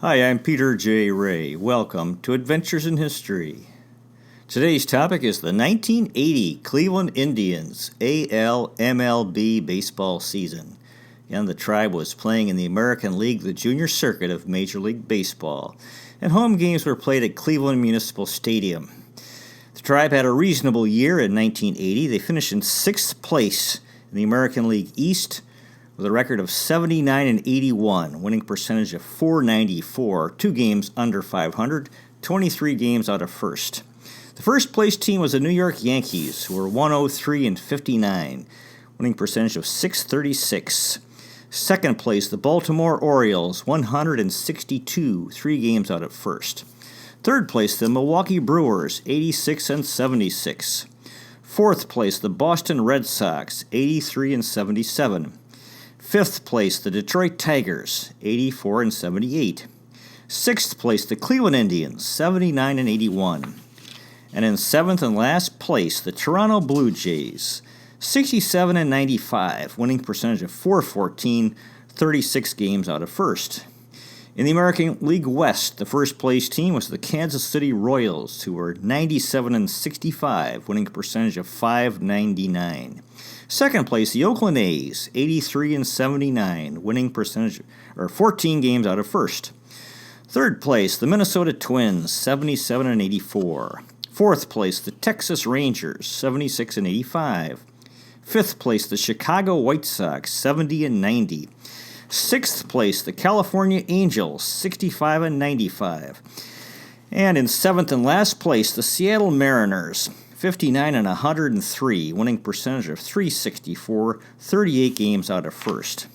Hi, I'm Peter J. Ray. Welcome to Adventures in History. Today's topic is the 1980 Cleveland Indians AL MLB baseball season. And the Tribe was playing in the American League, the junior circuit of Major League Baseball, and home games were played at Cleveland Municipal Stadium. The Tribe had a reasonable year in 1980. They finished in 6th place in the American League East with a record of 79 and 81, winning percentage of .494, 2 games under 500, 23 games out of first. The first place team was the New York Yankees, who were 103 and 59, winning percentage of .636. Second place, the Baltimore Orioles, 162, 3 games out of first. Third place, the Milwaukee Brewers, 86 and 76. Fourth place, the Boston Red Sox, 83 and 77. Fifth place, the Detroit Tigers, 84 and 78. Sixth place, the Cleveland Indians, 79 and 81. And in seventh and last place, the Toronto Blue Jays, 67 and 95, winning percentage of .414, 36 games out of first. In the American League West, the first place team was the Kansas City Royals, who were 97 and 65, winning a percentage of .599. Second place, the Oakland A's, 83 and 79, winning percentage 14 games out of first. Third place, the Minnesota Twins, 77 and 84. Fourth place, the Texas Rangers, 76 and 85. Fifth place, the Chicago White Sox, 70 and 90. Sixth place, the California Angels, 65 and 95. And in seventh and last place, the Seattle Mariners, 59 and 103, winning percentage of .364, 38 games out of first.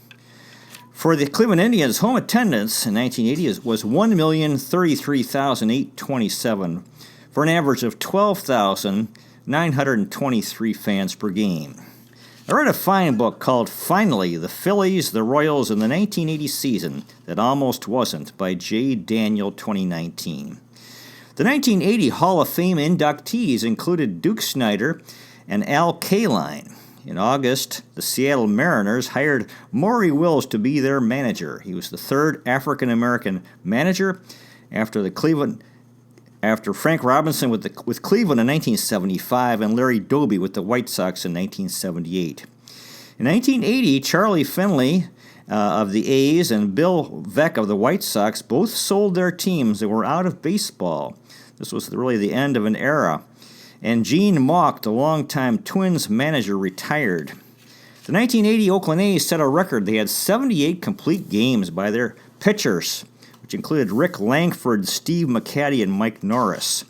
For the Cleveland Indians, home attendance in 1980 was 1,033,827 for an average of 12,923 fans per game. I read a fine book called Finally, the Phillies, the Royals, and the 1980 Season That Almost Wasn't by J. Daniel 2019. The 1980 Hall of Fame inductees included Duke Snider and Al Kaline. In August, the Seattle Mariners hired Maury Wills to be their manager. He was the third African-American manager after Frank Robinson with Cleveland in 1975 and Larry Doby with the White Sox in 1978. In 1980, Charlie Finley of the A's and Bill Veeck of the White Sox both sold their teams that were out of baseball. This was really the end of an era. And Gene Mauch, the longtime Twins manager, retired. The 1980 Oakland A's set a record. They had 78 complete games by their pitchers, which included Rick Langford, Steve McCatty, and Mike Norris.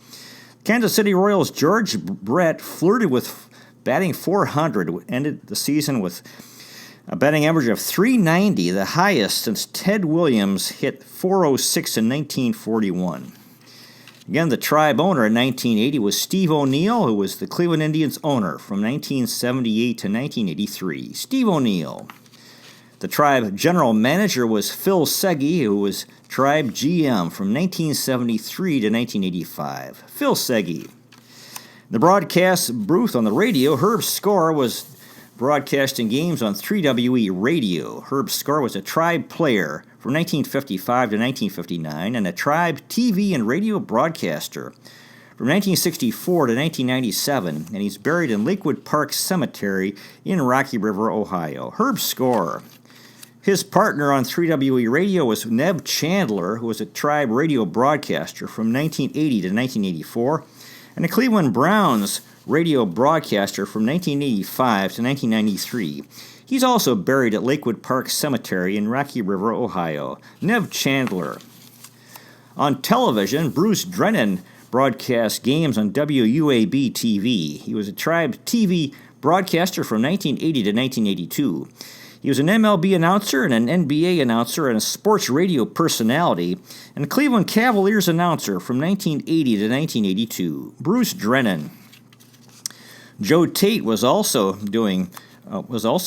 Kansas City Royals' George Brett flirted with batting .400, ended the season with a batting average of .390, the highest since Ted Williams hit .406 in 1941. Again, the Tribe owner in 1980 was Steve O'Neill, who was the Cleveland Indians owner from 1978 to 1983. Steve O'Neill. The Tribe general manager was Phil Segui, who was Tribe GM from 1973 to 1985. Phil Segui. The broadcast booth on the radio, Herb Score was broadcasting games on 3WE Radio. Herb Score was a Tribe player from 1955 to 1959 and a Tribe TV and radio broadcaster from 1964 to 1997, and he's buried in Lakewood Park Cemetery in Rocky River, Ohio. Herb Score. His partner on 3WE Radio was Neb Chandler, who was a Tribe radio broadcaster from 1980 to 1984, and a Cleveland Browns radio broadcaster from 1985 to 1993. He's also buried at Lakewood Park Cemetery in Rocky River, Ohio. Neb Chandler. On television, Bruce Drennan broadcast games on WUAB TV. He was a Tribe TV broadcaster from 1980 to 1982. He was an MLB announcer and an NBA announcer and a sports radio personality, and a Cleveland Cavaliers announcer from 1980 to 1982. Bruce Drennan. Joe Tate was also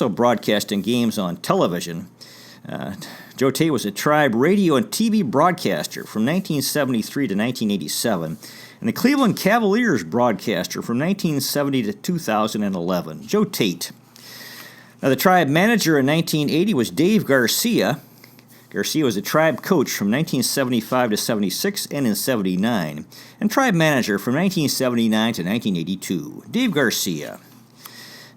broadcasting games on television. Joe Tate was a Tribe radio and TV broadcaster from 1973 to 1987, and the Cleveland Cavaliers broadcaster from 1970 to 2011. Joe Tate. Now, the Tribe manager in 1980 was Dave Garcia. Garcia was a Tribe coach from 1975 to 76 and in 79, and Tribe manager from 1979 to 1982. Dave Garcia.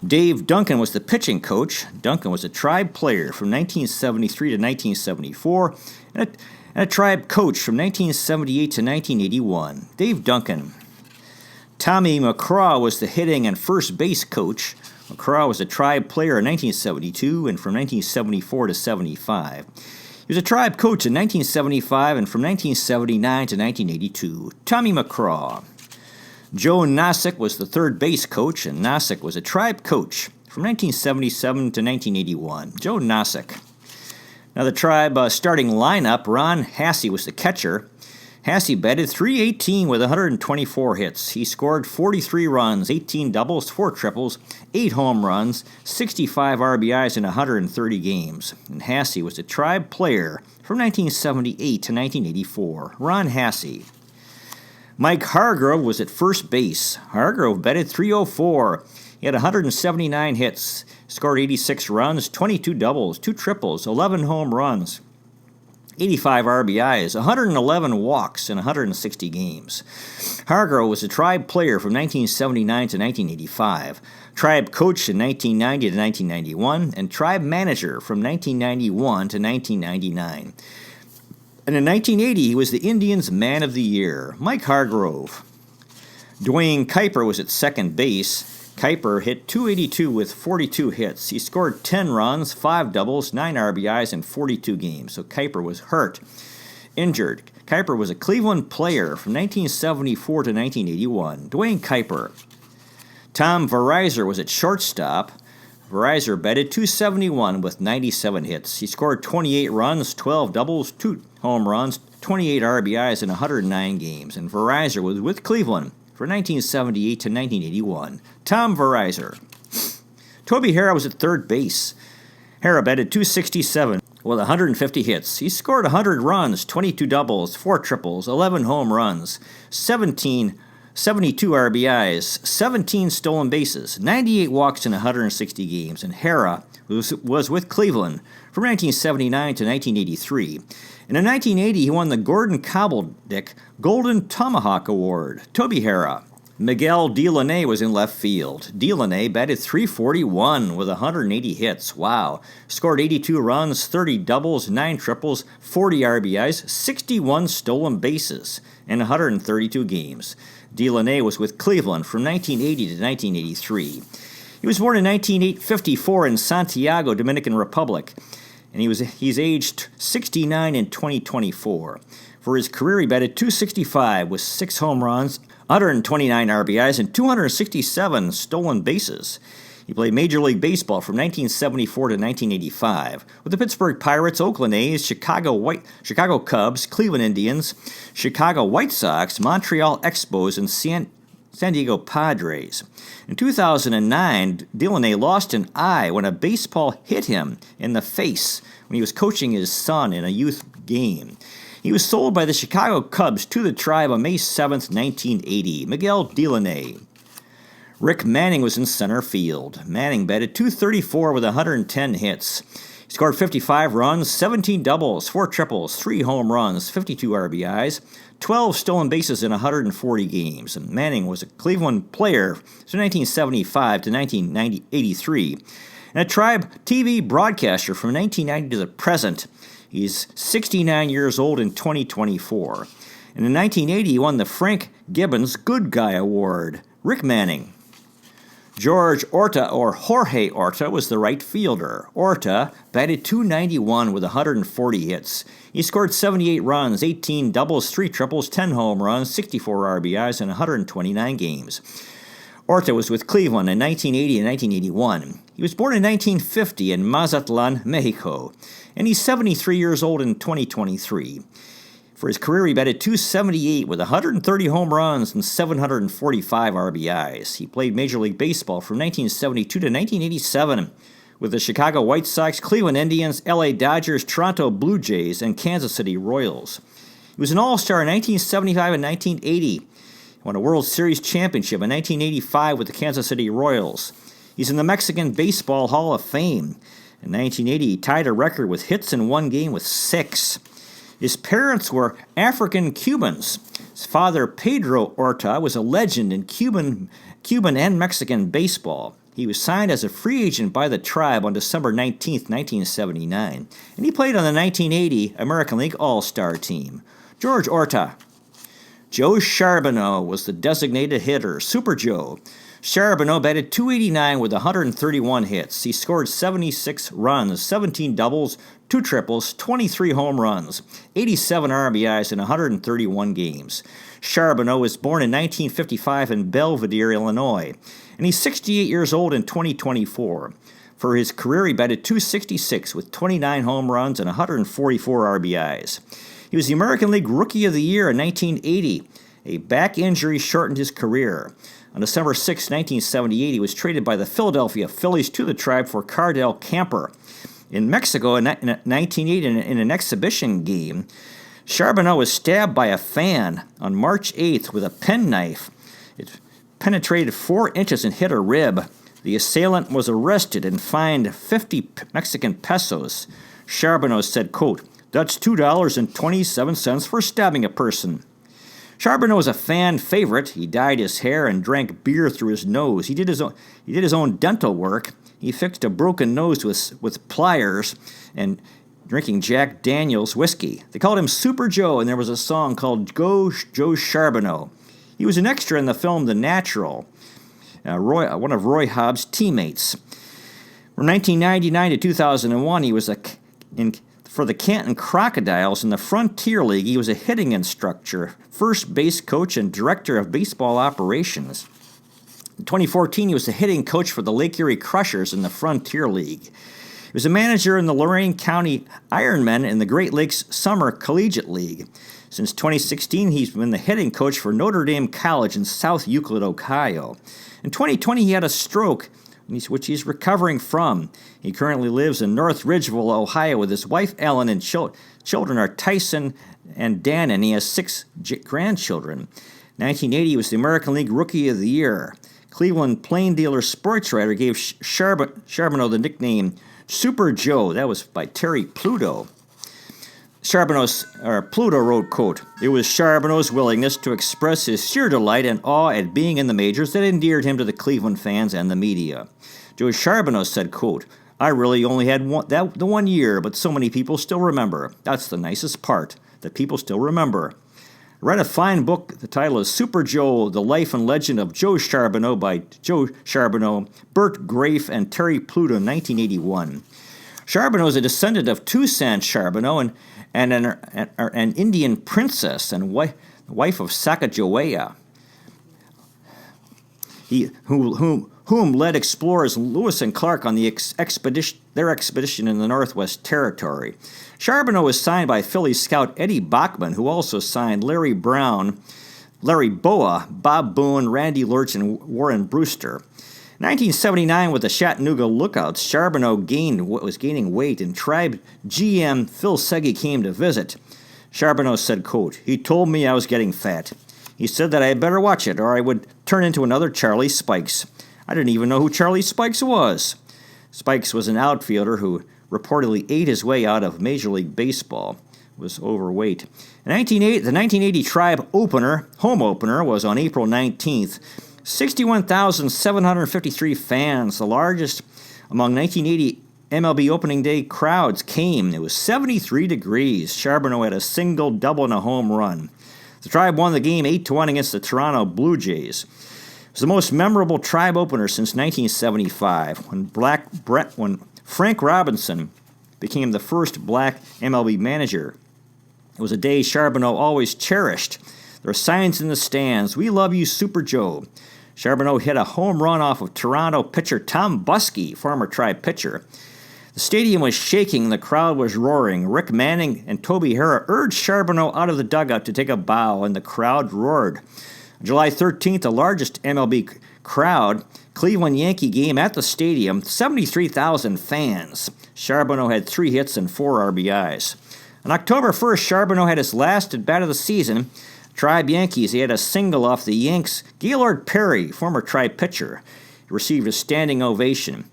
Dave Duncan was the pitching coach. Duncan was a Tribe player from 1973 to 1974, and a Tribe coach from 1978 to 1981. Dave Duncan. Tommy McCraw was the hitting and first base coach. McCraw was a Tribe player in 1972 and from 1974 to 75. He was a Tribe coach in 1975 and from 1979 to 1982. Tommy McCraw. Joe Nosek was the third base coach, and Nosek was a Tribe coach from 1977 to 1981. Joe Nosek. Now the Tribe starting lineup, Ron Hassey was the catcher. Hassey batted .318 with 124 hits. He scored 43 runs, 18 doubles, 4 triples, 8 home runs, 65 RBIs in 130 games. And Hassey was a Tribe player from 1978 to 1984. Ron Hassey. Mike Hargrove was at first base. Hargrove batted .304. He had 179 hits, scored 86 runs, 22 doubles, 2 triples, 11 home runs, 85 RBIs, 111 walks in 160 games. Hargrove was a Tribe player from 1979 to 1985, Tribe coach in 1990 to 1991, and Tribe manager from 1991 to 1999. And in 1980, he was the Indians' Man of the Year. Mike Hargrove. Dwayne Kuiper was at second base. Kuiper hit .282 with 42 hits. He scored 10 runs, 5 doubles, 9 RBIs in 42 games. So Kuiper was hurt, injured. Kuiper was a Cleveland player from 1974 to 1981. Dwayne Kuiper. Tom Verizor was at shortstop. Verizor batted .271 with 97 hits. He scored 28 runs, 12 doubles, 2 home runs, 28 RBIs in 109 games. And Verizor was with Cleveland for 1978 to 1981. Tom Verizor. Toby Harrah was at third base. Harrah batted .267 with 150 hits. He scored 100 runs, 22 doubles, 4 triples, 11 home runs, 72 RBIs, 17 stolen bases, 98 walks in 160 games, and Harrah was with Cleveland from 1979 to 1983. And in 1980, he won the Gordon Cobbledick Golden Tomahawk Award. Toby Harrah. Miguel Delaney was in left field. Delaney batted .341 with 180 hits. Wow. Scored 82 runs, 30 doubles, 9 triples, 40 RBIs, 61 stolen bases in 132 games. Delaney was with Cleveland from 1980 to 1983. He was born in 1954 in Santiago, Dominican Republic, and he's aged 69 in 2024. For his career, he batted .265 with 6 home runs, 129 RBIs, and 267 stolen bases. He played Major League Baseball from 1974 to 1985 with the Pittsburgh Pirates, Oakland A's, Chicago Cubs, Cleveland Indians, Chicago White Sox, Montreal Expos, and San Diego Padres. In 2009, Delaney lost an eye when a baseball hit him in the face when he was coaching his son in a youth game. He was sold by the Chicago Cubs to the Tribe on May 7, 1980. Miguel Delaney. Rick Manning was in center field. Manning batted .234 with 110 hits. He scored 55 runs, 17 doubles, 4 triples, 3 home runs, 52 RBIs, 12 stolen bases in 140 games. And Manning was a Cleveland player from 1975 to 1983, and a Tribe TV broadcaster from 1990 to the present. He's 69 years old in 2024. And in 1980, he won the Frank Gibbons Good Guy Award. Rick Manning. George Orta, or Jorge Orta, was the right fielder. Orta batted .291 with 140 hits. He scored 78 runs, 18 doubles, 3 triples, 10 home runs, 64 RBIs in 129 games. Orta was with Cleveland in 1980 and 1981. He was born in 1950 in Mazatlan, Mexico, and he's 73 years old in 2023. For his career, he batted .278 with 130 home runs and 745 RBIs. He played Major League Baseball from 1972 to 1987 with the Chicago White Sox, Cleveland Indians, LA Dodgers, Toronto Blue Jays, and Kansas City Royals. He was an All-Star in 1975 and 1980. He won a World Series championship in 1985 with the Kansas City Royals. He's in the Mexican Baseball Hall of Fame. In 1980, he tied a record with hits in one game with 6. His parents were African Cubans. His father, Pedro Horta, was a legend in Cuban and Mexican baseball. He was signed as a free agent by the Tribe on December 19, 1979, and he played on the 1980 American League All-Star team. George Horta. Joe Charbono was the designated hitter, Super Joe. Charbono batted .289 with 131 hits. He scored 76 runs, 17 doubles, 2 triples, 23 home runs, 87 RBIs in 131 games. Charbono was born in 1955 in Belvidere, Illinois, and he's 68 years old in 2024. For his career, he batted .266 with 29 home runs and 144 RBIs. He was the American League Rookie of the Year in 1980. A back injury shortened his career. On December 6, 1978, he was traded by the Philadelphia Phillies to the Tribe for Cardell Camper. In Mexico, in 1980, in an exhibition game, Charbono was stabbed by a fan on March 8th with a penknife. It penetrated 4 inches and hit a rib. The assailant was arrested and fined 50 Mexican pesos. Charbono said, quote, "That's $2.27 for stabbing a person." Charbono was a fan favorite. He dyed his hair and drank beer through his nose. He did his own dental work. He fixed a broken nose with pliers and drinking Jack Daniels whiskey. They called him Super Joe, and there was a song called Go Joe Charbono. He was an extra in the film The Natural, one of Roy Hobbs' teammates. From 1999 to 2001, he was for the Canton Crocodiles in the Frontier League. He was a hitting instructor, first base coach, and director of baseball operations. In 2014, he was the hitting coach for the Lake Erie Crushers in the Frontier League. He was a manager in the Lorain County Ironmen in the Great Lakes Summer Collegiate League. Since 2016, he's been the hitting coach for Notre Dame College in South Euclid, Ohio. In 2020, he had a stroke, which he's recovering from. He currently lives in North Ridgeville, Ohio, with his wife, Ellen, and children are Tyson and Dan, and he has 6 grandchildren. In 1980, he was the American League Rookie of the Year. Cleveland Plain Dealer sports writer gave Charbono the nickname Super Joe. That was by Terry Pluto. Pluto wrote, quote, "It was Charbono's willingness to express his sheer delight and awe at being in the majors that endeared him to the Cleveland fans and the media." Joe Charbono said, quote, "I really only had the 1 year, but so many people still remember. That's the nicest part, that people still remember." I read a fine book. The title is Super Joe, The Life and Legend of Joe Charbono by Joe Charbono, Bert Grafe, and Terry Pluto in 1981. Charbono is a descendant of Toussaint Charbono and an Indian princess and wife of Sacagawea, whom led explorers Lewis and Clark on their expedition in the Northwest Territory. Charbono was signed by Philly scout Eddie Bachman, who also signed Larry Brown, Larry Boa, Bob Boone, Randy Lurch, and Warren Brewster. In 1979, with the Chattanooga Lookouts, Charbono was gaining weight, and Tribe GM Phil Seggy came to visit. Charbono said, quote, "He told me I was getting fat. He said that I had better watch it, or I would turn into another Charlie Spikes. I didn't even know who Charlie Spikes was." Spikes was an outfielder who reportedly ate his way out of Major League Baseball, was overweight. The 1980 Tribe home opener was on April 19th. 61,753 fans, the largest among 1980 MLB opening day crowds, came. It was 73 degrees. Charbono had a single, double, and a home run. The Tribe won the game 8-1 against the Toronto Blue Jays. It was the most memorable Tribe opener since 1975, when Frank Robinson became the first black MLB manager. It was a day Charbono always cherished. There are signs in the stands, "We love you, Super Joe." Charbono hit a home run off of Toronto pitcher Tom Buskey, former Tribe pitcher. The stadium was shaking, the crowd was roaring. Rick Manning and Toby Harrah urged Charbono out of the dugout to take a bow, and the crowd roared. On July 13th, the largest MLB crowd, Cleveland Yankee game at the stadium, 73,000 fans. Charbono had 3 hits and 4 RBIs. On October 1st, Charbono had his last at bat of the season. Tribe Yankees, he had a single off the Yanks. Gaylord Perry, former Tribe pitcher, received a standing ovation.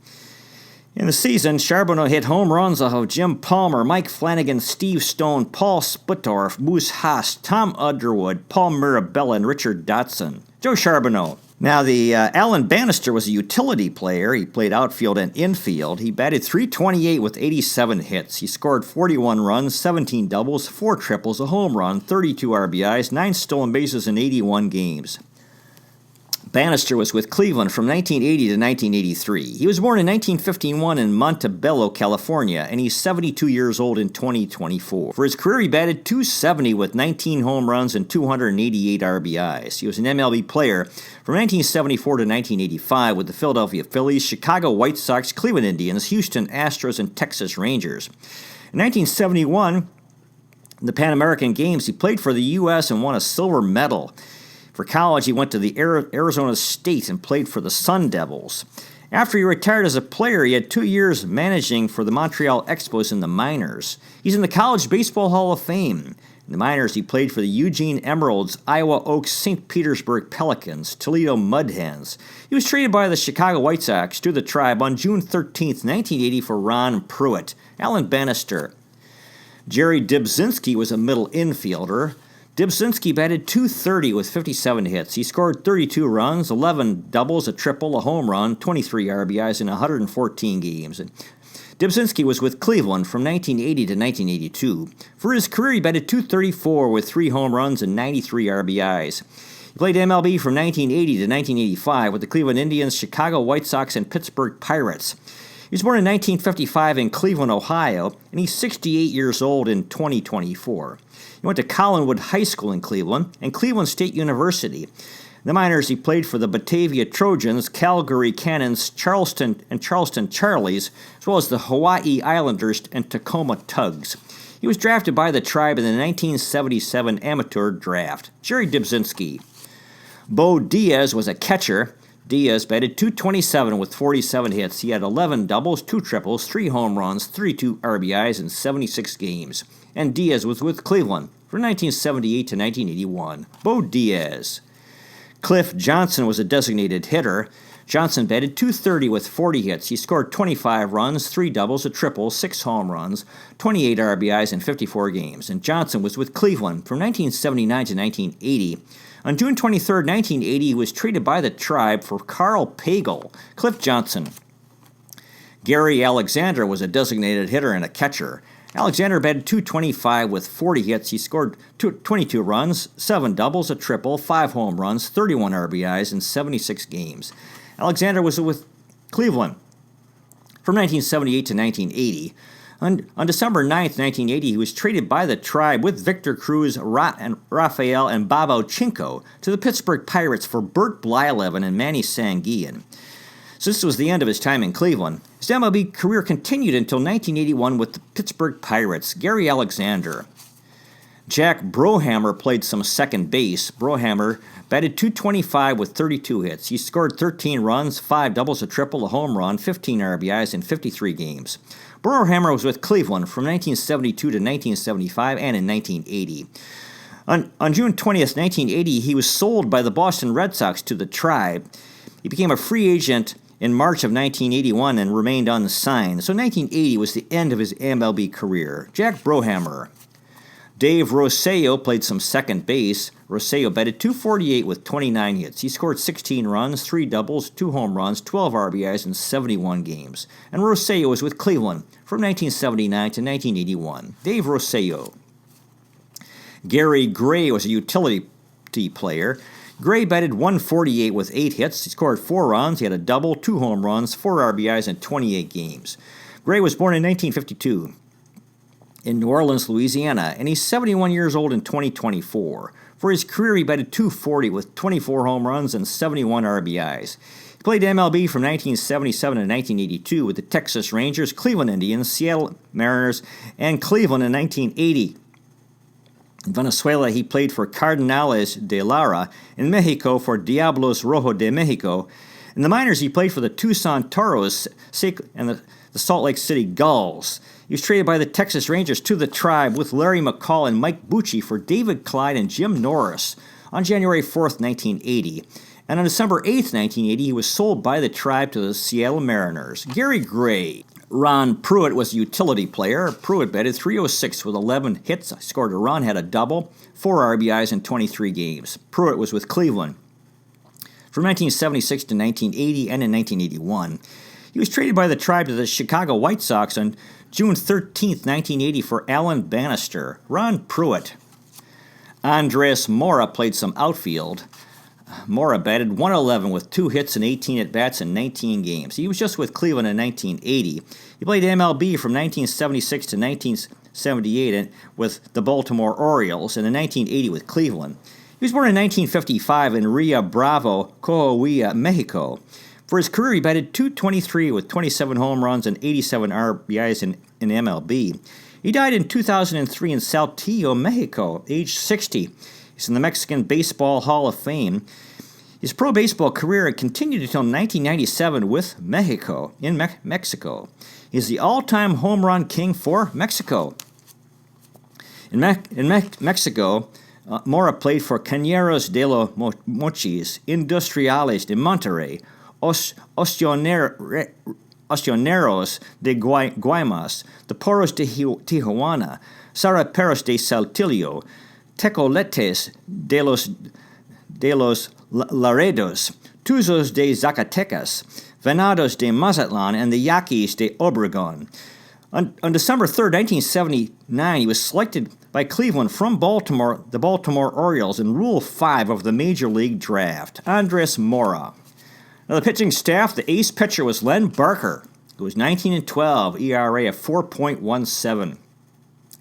In the season, Charbono hit home runs off of Jim Palmer, Mike Flanagan, Steve Stone, Paul Sputorf, Moose Haas, Tom Underwood, Paul Mirabella, and Richard Dotson. Joe Charbono. Now, Alan Bannister was a utility player. He played outfield and infield. He batted .328 with 87 hits. He scored 41 runs, 17 doubles, 4 triples, a home run, 32 RBIs, 9 stolen bases in 81 games. Bannister was with Cleveland from 1980 to 1983. He was born in 1951 in Montebello, California, and he's 72 years old in 2024. For his career, he batted .270 with 19 home runs and 288 RBIs. He was an MLB player from 1974 to 1985 with the Philadelphia Phillies, Chicago White Sox, Cleveland Indians, Houston Astros, and Texas Rangers. In 1971, in the Pan American Games, he played for the U.S. and won a silver medal. For college, he went to the Arizona State and played for the Sun Devils. After he retired as a player, he had 2 years managing for the Montreal Expos in the minors. He's in the College Baseball Hall of Fame. In the minors, he played for the Eugene Emeralds, Iowa Oaks, St. Petersburg Pelicans, Toledo Mud Hens. He was traded by the Chicago White Sox to the Tribe on June 13, 1980 for Ron Pruitt. Alan Bannister. Jerry Dybzinski was a middle infielder. Dybzinski batted .230 with 57 hits. He scored 32 runs, 11 doubles, a triple, a home run, 23 RBIs in 114 games. Dybzinski was with Cleveland from 1980 to 1982. For his career, he batted .234 with 3 home runs and 93 RBIs. He played MLB from 1980 to 1985 with the Cleveland Indians, Chicago White Sox, and Pittsburgh Pirates. He was born in 1955 in Cleveland, Ohio, and he's 68 years old in 2024. He went to Collinwood High School in Cleveland and Cleveland State University. In the minors, he played for the Batavia Trojans, Calgary Cannons, Charleston Charlies, as well as the Hawaii Islanders and Tacoma Tugs. He was drafted by the Tribe in the 1977 amateur draft. Jerry Dybzinski. Bo Diaz was a catcher. Diaz batted .227 with 47 hits. He had 11 doubles, 2 triples, 3 home runs, 32 RBIs in 76 games. And Diaz was with Cleveland from 1978 to 1981. Bo Diaz. Cliff Johnson was a designated hitter. Johnson batted .230 with 40 hits. He scored 25 runs, 3 doubles, a triple, 6 home runs, 28 RBIs in 54 games. And Johnson was with Cleveland from 1979 to 1980. On June 23, 1980, he was traded by the Tribe for Carl Pagel. Cliff Johnson. Gary Alexander was a designated hitter and a catcher. Alexander batted .225 with 40 hits. He scored 22 runs, 7 doubles, a triple, 5 home runs, 31 RBIs in 76 games. Alexander was with Cleveland from 1978 to 1980. On December 9, 1980, he was traded by the Tribe with Victor Cruz, Rafael, and Bob Ochinko to the Pittsburgh Pirates for Bert Blyleven and Manny Sanguillen. So this was the end of his time in Cleveland. His MLB career continued until 1981 with the Pittsburgh Pirates. Gary Alexander. Jack Brohammer played some second base. Brohammer batted .225 with 32 hits. He scored 13 runs, 5 doubles, a triple, a home run, 15 RBIs in 53 games. Brohammer was with Cleveland from 1972 to 1975 and in 1980. On June 20th, 1980, he was sold by the Boston Red Sox to the Tribe. He became a free agent in March of 1981 and remained unsigned. So 1980 was the end of his MLB career. Jack Brohammer. Dave Rosselló played some second base. Rosselló batted .248 with 29 hits. He scored 16 runs, 3 doubles, 2 home runs, 12 RBIs in 71 games. And Rosselló was with Cleveland from 1979 to 1981. Dave Rosselló. Gary Gray was a utility player. Gray batted .148 with 8 hits. He scored 4 runs. He had a double, 2 home runs, 4 RBIs in 28 games. Gray was born in 1952. In New Orleans, Louisiana, and he's 71 years old in 2024. For his career, he batted .240 with 24 home runs and 71 RBIs. He played MLB from 1977 to 1982 with the Texas Rangers, Cleveland Indians, Seattle Mariners, and Cleveland in 1980. In Venezuela, he played for Cardenales de Lara. In Mexico, for Diablos Rojo de Mexico. In the minors, he played for the Tucson Toros and the Salt Lake City Gulls. He was traded by the Texas Rangers to the Tribe with Larry McCall and Mike Bucci for David Clyde and Jim Norris on January 4th, 1980. And on December 8th, 1980, he was sold by the Tribe to the Seattle Mariners. Gary Gray. Ron Pruitt was a utility player. Pruitt batted .306 with 11 hits, scored a run, had a double, 4 RBIs in 23 games. Pruitt was with Cleveland from 1976 to 1980 and in 1981. He was traded by the Tribe to the Chicago White Sox on June 13, 1980 for Alan Bannister. Ron Pruitt. Andres Mora played some outfield. Mora batted .111 with 2 hits and 18 at-bats in 19 games. He was just with Cleveland in 1980. He played MLB from 1976 to 1978 with the Baltimore Orioles and in 1980 with Cleveland. He was born in 1955 in Rio Bravo, Coahuila, Mexico. For his career, he batted .223 with 27 home runs and 87 RBIs in MLB. He died in 2003 in Saltillo, Mexico, age 60. He's in the Mexican Baseball Hall of Fame. His pro baseball career continued until 1997 with Mexico, in Mexico. He's the all-time home run king for Mexico. In Mexico, Mora played for Cañeros de los Mochis, Industriales de Monterrey, Ostioneros de Guaymas, the Poros de Tijuana, Saraperos de Saltillo, Tecoletes de los Laredos, Tuzos de Zacatecas, Venados de Mazatlan, and the Yaquis de Obregon. On December 3, 1979, he was selected by Cleveland from Baltimore, the Baltimore Orioles, in Rule 5 of the Major League Draft. Andres Mora. Now, the pitching staff, the ace pitcher was Len Barker, who was 19-12, ERA of 4.17.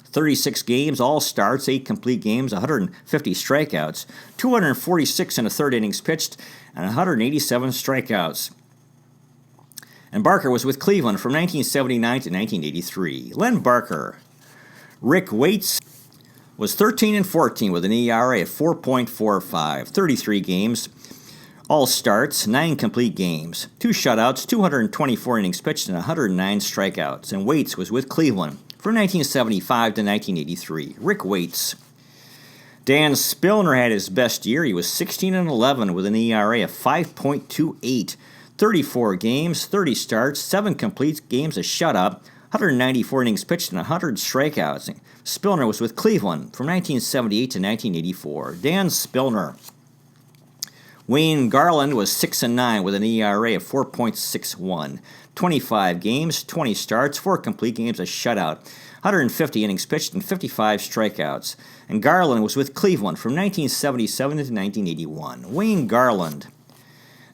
36 games, all starts, 8 complete games, 150 strikeouts, 246 in the third innings pitched, and 187 strikeouts. And Barker was with Cleveland from 1979 to 1983. Len Barker. Rick Waits was 13-14 with an ERA of 4.45, 33 games, all starts, 9 complete games, 2 shutouts, 224 innings pitched, and 109 strikeouts. And Waits was with Cleveland from 1975 to 1983. Rick Waits. Dan Spillner had his best year. He was 16-11 with an ERA of 5.28, 34 games, 30 starts, 7 complete games, a shutout, 194 innings pitched, and 100 strikeouts. Spillner was with Cleveland from 1978 to 1984. Dan Spillner. Wayne Garland was 6-9 with an ERA of 4.61. 25 games, 20 starts, 4 complete games, a shutout, 150 innings pitched, and 55 strikeouts. And Garland was with Cleveland from 1977 to 1981. Wayne Garland.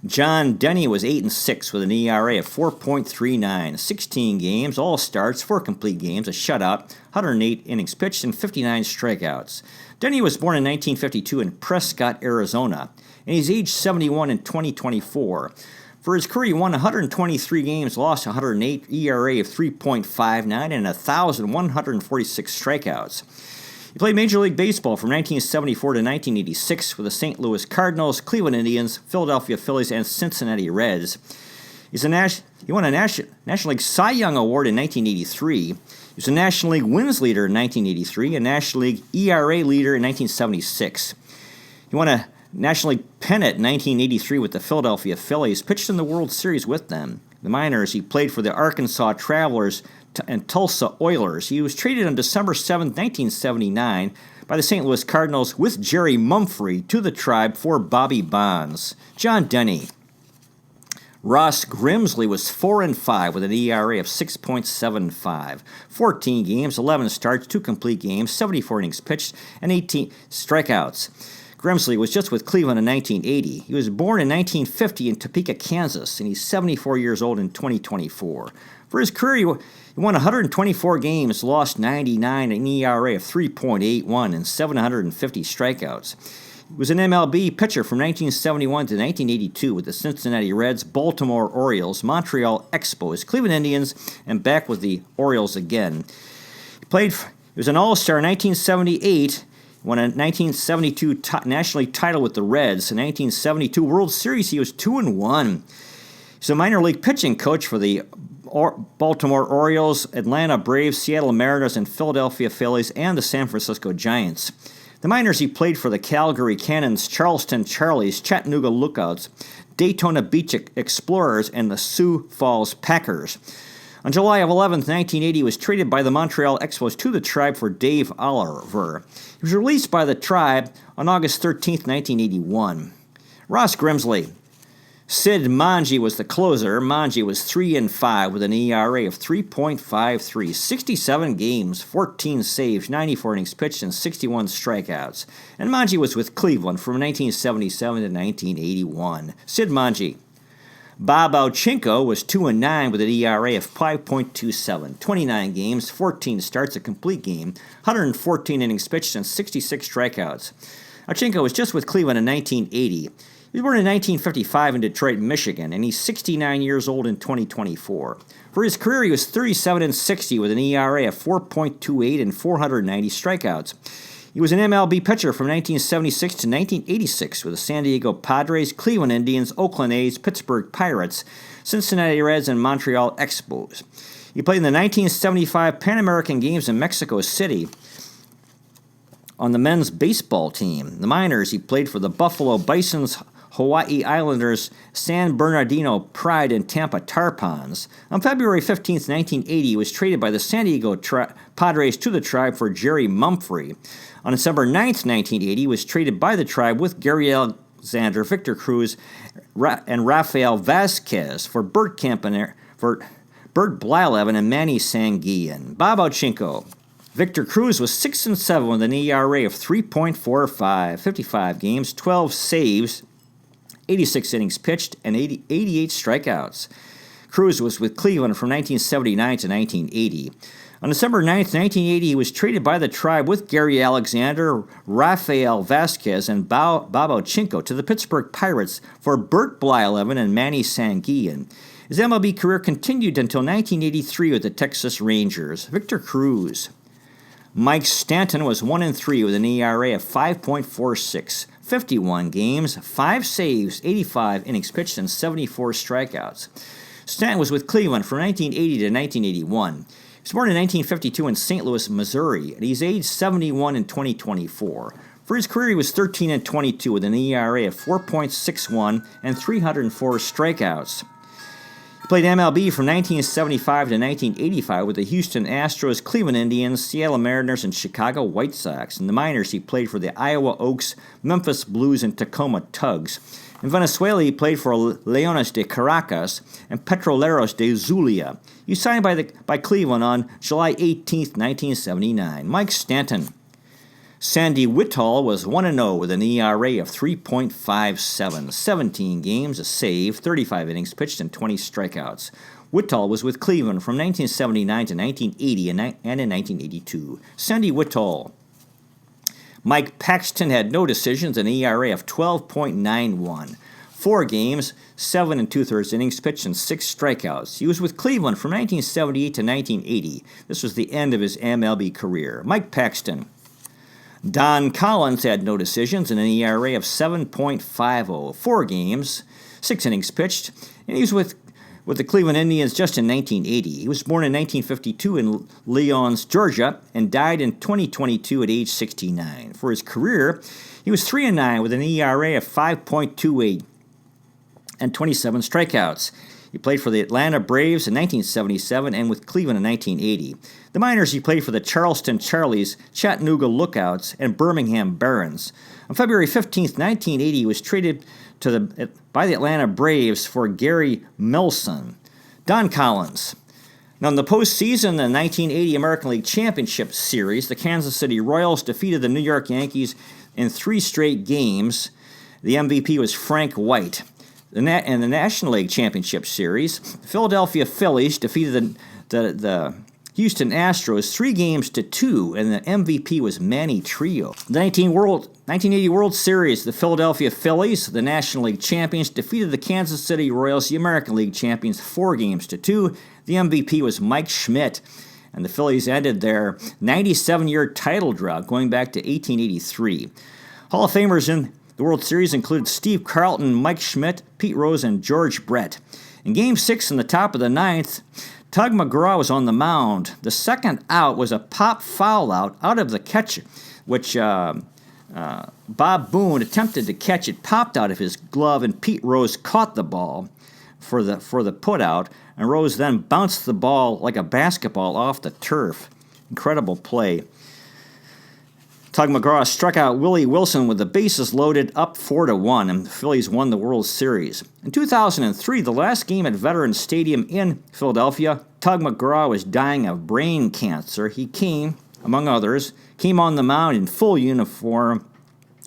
John Denny was 8-6 with an ERA of 4.39. 16 games, all starts, 4 complete games, a shutout, 108 innings pitched, and 59 strikeouts. Denny was born in 1952 in Prescott, Arizona, and he's age 71 in 2024. For his career, he won 123 games, lost 108, ERA of 3.59, and 1,146 strikeouts. He played Major League Baseball from 1974 to 1986 with the St. Louis Cardinals, Cleveland Indians, Philadelphia Phillies, and Cincinnati Reds. He won a National League Cy Young Award in 1983. He was a National League wins leader in 1983, a National League ERA leader in 1976. He won a National League pennant in 1983 with the Philadelphia Phillies, pitched in the World Series with them. The minors, he played for the Arkansas Travelers and Tulsa Oilers. He was traded on December 7, 1979 by the St. Louis Cardinals with Jerry Mumphrey to the Tribe for Bobby Bonds. John Denny. Ross Grimsley was 4-5 with an ERA of 6.75. 14 games, 11 starts, 2 complete games, 74 innings pitched, and 18 strikeouts. Grimsley was just with Cleveland in 1980. He was born in 1950 in Topeka, Kansas, and he's 74 years old in 2024. For his career, he won 124 games, lost 99, an ERA of 3.81, and 750 strikeouts. He was an MLB pitcher from 1971 to 1982 with the Cincinnati Reds, Baltimore Orioles, Montreal Expos, Cleveland Indians, and back with the Orioles again. He was an All-Star in 1978, won a 1972 National League title with the Reds. In 1972 World Series, he was 2-1. He's a minor league pitching coach for the Baltimore Orioles, Atlanta Braves, Seattle Mariners, and Philadelphia Phillies, and the San Francisco Giants. The minors, he played for the Calgary Cannons, Charleston Charlies, Chattanooga Lookouts, Daytona Beach Explorers, and the Sioux Falls Packers. On July 11, 1980, he was traded by the Montreal Expos to the Tribe for Dave Oliver. He was released by the Tribe on August 13, 1981. Ross Grimsley. Sid Manji was the closer. Manji was 3-5 with an ERA of 3.53, 67 games, 14 saves, 94 innings pitched, and 61 strikeouts. And Manji was with Cleveland from 1977 to 1981. Sid Manji. Bob Auchinko was 2-9 with an ERA of 5.27, 29 games, 14 starts, a complete game, 114 innings pitched, and 66 strikeouts. Auchinko was just with Cleveland in 1980. He was born in 1955 in Detroit, Michigan, and he's 69 years old in 2024. For his career, he was 37-60 with an ERA of 4.28 and 490 strikeouts. He was an MLB pitcher from 1976 to 1986 with the San Diego Padres, Cleveland Indians, Oakland A's, Pittsburgh Pirates, Cincinnati Reds, and Montreal Expos. He played in the 1975 Pan American Games in Mexico City on the men's baseball team. The minors, he played for the Buffalo Bisons, Hawaii Islanders, San Bernardino Pride, and Tampa Tarpons. On February 15, 1980, he was traded by the San Diego Padres to the Tribe for Jerry Mumphrey. On December 9, 1980, he was traded by the Tribe with Gary Alexander, Victor Cruz, and Rafael Vasquez for Bert Blyleven and Manny Sanguillen. Bob Auchinko. Victor Cruz was 6-7 with an ERA of 3.45, 55 games, 12 saves, 86 innings pitched, and 88 strikeouts. Cruz was with Cleveland from 1979 to 1980. On December 9, 1980, he was traded by the Tribe with Gary Alexander, Rafael Vasquez, and Bob Auchinko to the Pittsburgh Pirates for Bert Blyleven and Manny Sanguillen. His MLB career continued until 1983 with the Texas Rangers. Victor Cruz. Mike Stanton was 1-3 with an ERA of 5.46, 51 games, 5 saves, 85 innings pitched, and 74 strikeouts. Stanton was with Cleveland from 1980 to 1981. He was born in 1952 in St. Louis, Missouri, and he's age 71 in 2024. For his career, he was 13-22 with an ERA of 4.61 and 304 strikeouts. He played MLB from 1975 to 1985 with the Houston Astros, Cleveland Indians, Seattle Mariners, and Chicago White Sox. In the minors, he played for the Iowa Oaks, Memphis Blues, and Tacoma Tugs. In Venezuela, he played for Leones de Caracas and Petroleros de Zulia. He was signed by Cleveland on July 18, 1979. Mike Stanton. Sandy Whittall was 1-0 with an ERA of 3.57, 17 games, a save, 35 innings pitched, and 20 strikeouts. Whittall was with Cleveland from 1979 to 1980 and in 1982. Sandy Whittall. Mike Paxton had no decisions, an ERA of 12.91. 4 games, 7 2/3 innings pitched, and 6 strikeouts. He was with Cleveland from 1978 to 1980. This was the end of his MLB career. Mike Paxton. Don Collins had no decisions and an ERA of 7.50, 4 games, 6 innings pitched, and he was with the Cleveland Indians just in 1980. He was born in 1952 in Lyons, Georgia, and died in 2022 at age 69. For his career, he was 3-9 with an ERA of 5.28 and 27 strikeouts. He played for the Atlanta Braves in 1977 and with Cleveland in 1980. The minors, he played for the Charleston Charlies, Chattanooga Lookouts, and Birmingham Barons. On February 15, 1980, he was traded by the Atlanta Braves for Gary Melson. Don Collins. Now, in the postseason, the 1980 American League Championship Series, the Kansas City Royals defeated the New York Yankees in 3 straight games. The MVP was Frank White. In the National League Championship Series, the Philadelphia Phillies defeated the Houston Astros 3-2, and the MVP was Manny Trio. The 1980 World Series, the Philadelphia Phillies, the National League champions, defeated the Kansas City Royals, the American League champions, 4-2. The MVP was Mike Schmidt, and the Phillies ended their 97-year title drought going back to 1883. Hall of Famers in the World Series included Steve Carlton, Mike Schmidt, Pete Rose, and George Brett. In Game 6 in the top of the 9th, Tug McGraw was on the mound. The second out was a pop foul out of the catch, which Bob Boone attempted to catch it, popped out of his glove, and Pete Rose caught the ball for the putout, and Rose then bounced the ball like a basketball off the turf. Incredible play. Tug McGraw struck out Willie Wilson with the bases loaded, up 4-1, and the Phillies won the World Series. In 2003, the last game at Veterans Stadium in Philadelphia, Tug McGraw was dying of brain cancer. He came, among others, on the mound in full uniform.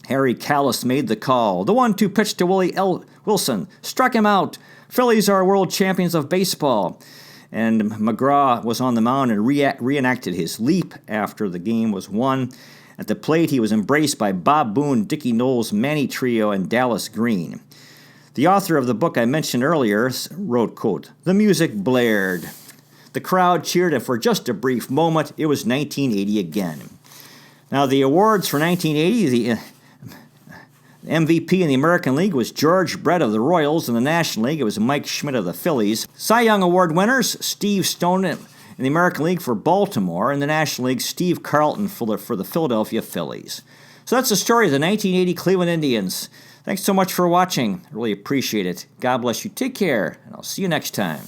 Harry Callis made the call. The 1-2 pitch to Willie Wilson struck him out. Phillies are world champions of baseball. And McGraw was on the mound and reenacted his leap after the game was won. At the plate, he was embraced by Bob Boone, Dickie Knowles, Manny Trio, and Dallas Green. The author of the book I mentioned earlier wrote, quote, "The music blared. The crowd cheered, and for just a brief moment, it was 1980 again." Now, the awards for 1980, the MVP in the American League was George Brett of the Royals. In the National League, it was Mike Schmidt of the Phillies. Cy Young Award winners, Steve Stone in the American League for Baltimore. In the National League, Steve Carlton for the Philadelphia Phillies. So that's the story of the 1980 Cleveland Indians. Thanks so much for watching. I really appreciate it. God bless you. Take care, and I'll see you next time.